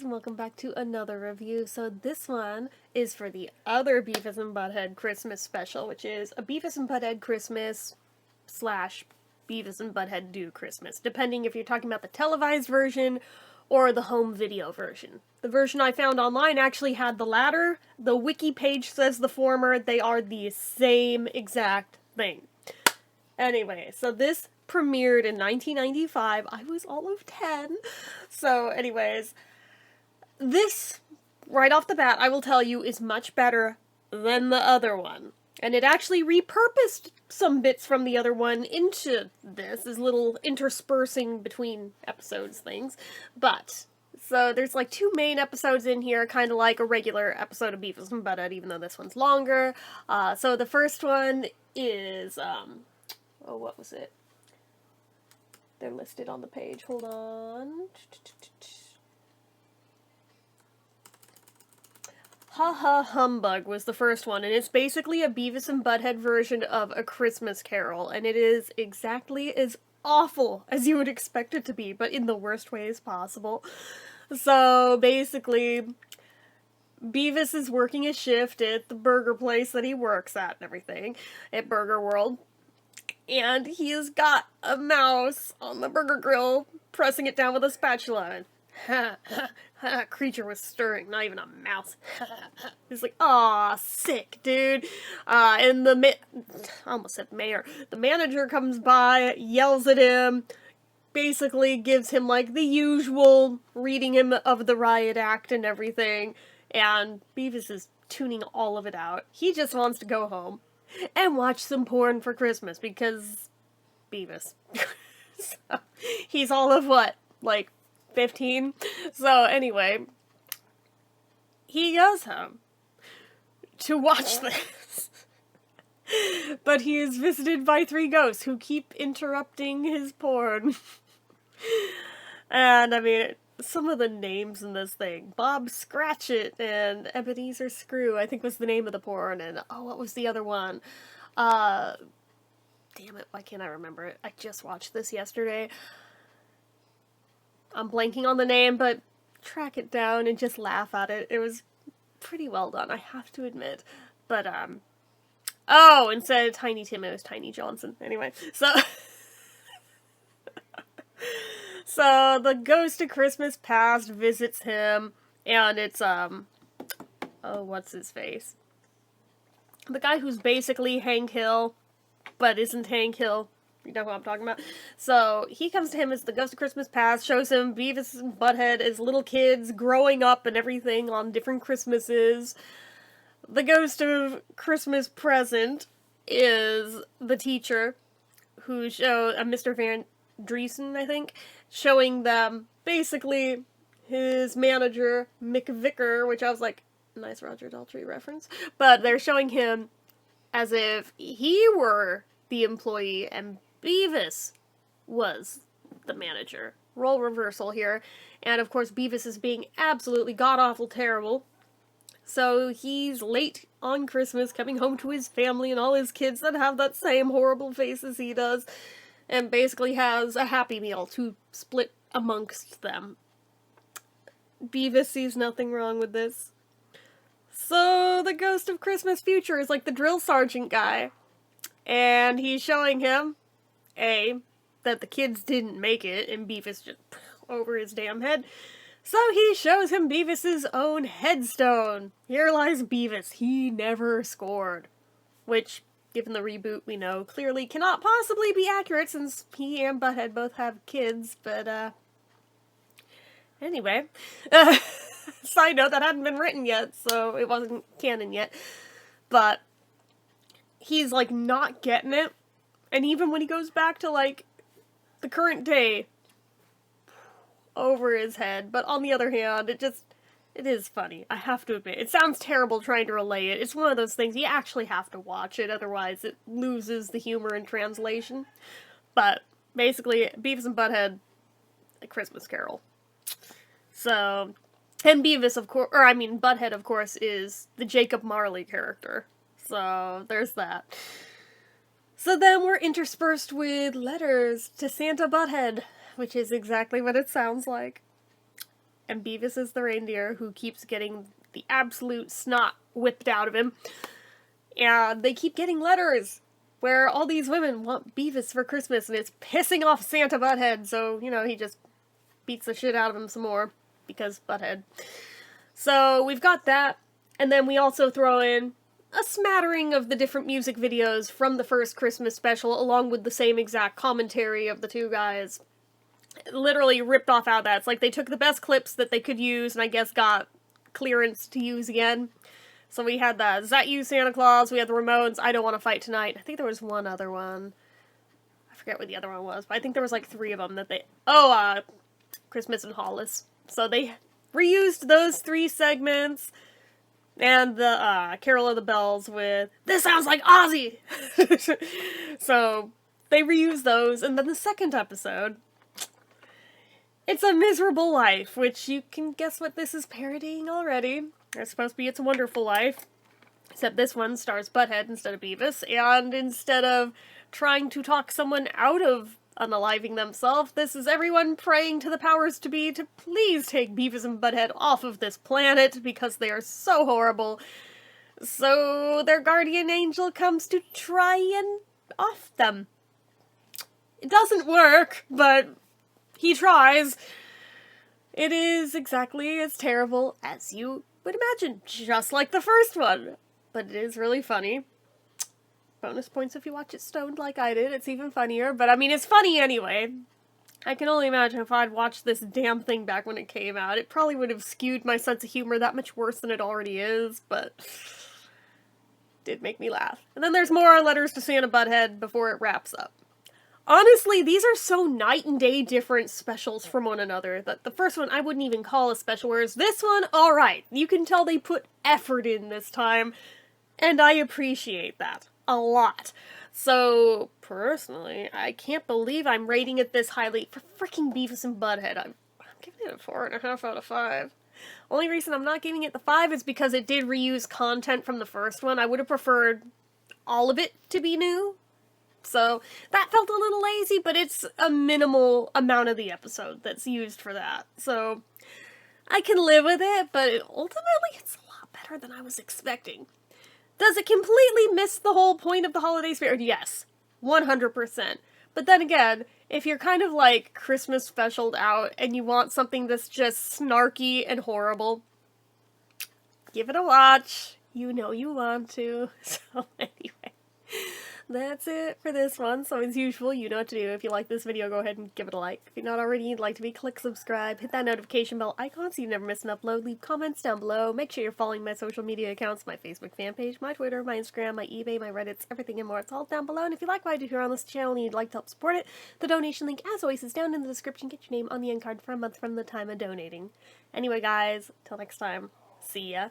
guys, and welcome back to another review. So this one is for the other Beavis and Butthead Christmas special, which is a Beavis and Butthead Christmas slash Beavis and Butthead Do Christmas, depending if you're talking about the televised version or the home video version. The version I found online actually had the latter. The wiki page says the former. They are the same exact thing. Anyway, so this premiered in 1995. I was all of 10. So anyways, this, right off the bat, I will tell you, is much better than the other one. And it actually repurposed some bits from the other one into this, as little interspersing between episodes things. But, so there's like two main episodes in here, kind of like a regular episode of Beavis and Butthead, even though this one's longer. So the first one is, oh, what was it? They're listed on the page. Hold on. Ha Ha Humbug was the first one, and it's basically a Beavis and Butthead version of A Christmas Carol, and it is exactly as awful as you would expect it to be, but in the worst ways possible. So, basically, Beavis is working a shift at the burger place that he works at and everything, at Burger World. And he has got a mouse on the burger grill, pressing it down with a spatula. And creature was stirring, not even a mouse. He's like, aw, sick, dude. And I almost said mayor. The manager comes by, yells at him, basically gives him, like, the usual reading him of the riot act and everything. And Beavis is tuning all of it out. He just wants to go home and watch some porn for Christmas, because Beavis. So, he's all of what? Like, 15? So, anyway, he goes home to watch this. But he is visited by three ghosts who keep interrupting his porn. And, I mean, some of the names in this thing. Bob Scratchit and Ebenezer Screw, I think was the name of the porn, and oh, what was the other one? Damn it, why can't I remember it? I just watched this yesterday. I'm blanking on the name, but track it down and just laugh at it. It was pretty well done, I have to admit. But, oh, instead of Tiny Tim, it was Tiny Johnson. Anyway, so... So, the ghost of Christmas past visits him, and it's, oh, what's his face? The guy who's basically Hank Hill, but isn't Hank Hill. You know who I'm talking about? So, he comes to him as the ghost of Christmas past, shows him Beavis and Butthead as little kids growing up and everything on different Christmases. The ghost of Christmas present is the teacher, who Mr. Van Driesen, I think, showing them basically his manager, Mick Vicker, which I was like, nice Roger Daltrey reference, but they're showing him as if he were the employee and Beavis was the manager. Role reversal here, and of course Beavis is being absolutely god-awful terrible, so he's late on Christmas, coming home to his family and all his kids that have that same horrible face as he does, and basically has a Happy Meal to split amongst them. Beavis sees nothing wrong with this. So, the ghost of Christmas future is like the drill sergeant guy. And he's showing him, that the kids didn't make it, and Beavis just over his damn head. So he shows him Beavis's own headstone. Here lies Beavis. He never scored. Which, given the reboot, we know clearly cannot possibly be accurate, since he and Butthead both have kids, but, anyway. Side note, that hadn't been written yet, so it wasn't canon yet. But he's, like, not getting it. And even when he goes back to, like, the current day, over his head. But on the other hand, it is funny, I have to admit. It sounds terrible trying to relay it. It's one of those things you actually have to watch it, otherwise it loses the humor in translation. But, basically, Beavis and Butthead, A Christmas Carol. So, and Beavis, of course, Butthead, of course, is the Jacob Marley character. So, there's that. So then we're interspersed with letters to Santa Butthead, which is exactly what it sounds like. and Beavis is the reindeer who keeps getting the absolute snot whipped out of him. And they keep getting letters where all these women want Beavis for Christmas, and it's pissing off Santa Butthead, so, you know, he just beats the shit out of him some more, because Butthead. So, we've got that, and then we also throw in a smattering of the different music videos from the first Christmas special, along with the same exact commentary of the two guys. Literally ripped off out of that. It's like they took the best clips that they could use, and I guess got clearance to use again. So we had the Is That You, Santa Claus? We had the Ramones, I Don't Want to Fight Tonight. I think there was one other one. I forget what the other one was, but I think there was like 3 of them that they... Christmas in Hollis. So they reused those 3 segments, and the Carol of the Bells with This Sounds Like Ozzy! So they reused those, and then the second episode, It's a Miserable Life, which you can guess what this is parodying already. It's supposed to be It's a Wonderful Life, except this one stars Butthead instead of Beavis, and instead of trying to talk someone out of unaliving themselves, this is everyone praying to the powers to be to please take Beavis and Butthead off of this planet because they are so horrible. So their guardian angel comes to try and off them. It doesn't work, but he tries. It is exactly as terrible as you would imagine, just like the first one. But it is really funny. Bonus points if you watch it stoned like I did. It's even funnier, but I mean, it's funny anyway. I can only imagine if I'd watched this damn thing back when it came out, it probably would have skewed my sense of humor that much worse than it already is, but it did make me laugh. And then there's more letters to Santa Butthead before it wraps up. Honestly, these are so night and day different specials from one another that the first one I wouldn't even call a special, whereas this one, alright, you can tell they put effort in this time, and I appreciate that a lot. So, personally, I can't believe I'm rating it this highly for freaking Beavis and Butthead. I'm giving it a 4.5 out of 5. Only reason I'm not giving it the 5 is because it did reuse content from the first one. I would have preferred all of it to be new. So, that felt a little lazy, but it's a minimal amount of the episode that's used for that. So, I can live with it, but ultimately it's a lot better than I was expecting. Does it completely miss the whole point of the holiday spirit? Yes, 100%. But then again, if you're kind of like Christmas specialed out and you want something that's just snarky and horrible, give it a watch. You know you want to. So anyway, that's it for this one. So as usual, you know what to do. If you like this video, go ahead and give it a like. If you're not already, you'd like to be, click subscribe, hit that notification bell icon so you never miss an upload, leave comments down below, make sure you're following my social media accounts, my Facebook fan page, my Twitter, my Instagram, my eBay, my Reddits, everything and more. It's all down below, and if you like what I do here on this channel and you'd like to help support it, the donation link, as always, is down in the description. Get your name on the end card for a month from the time of donating. Anyway, guys, till next time, see ya.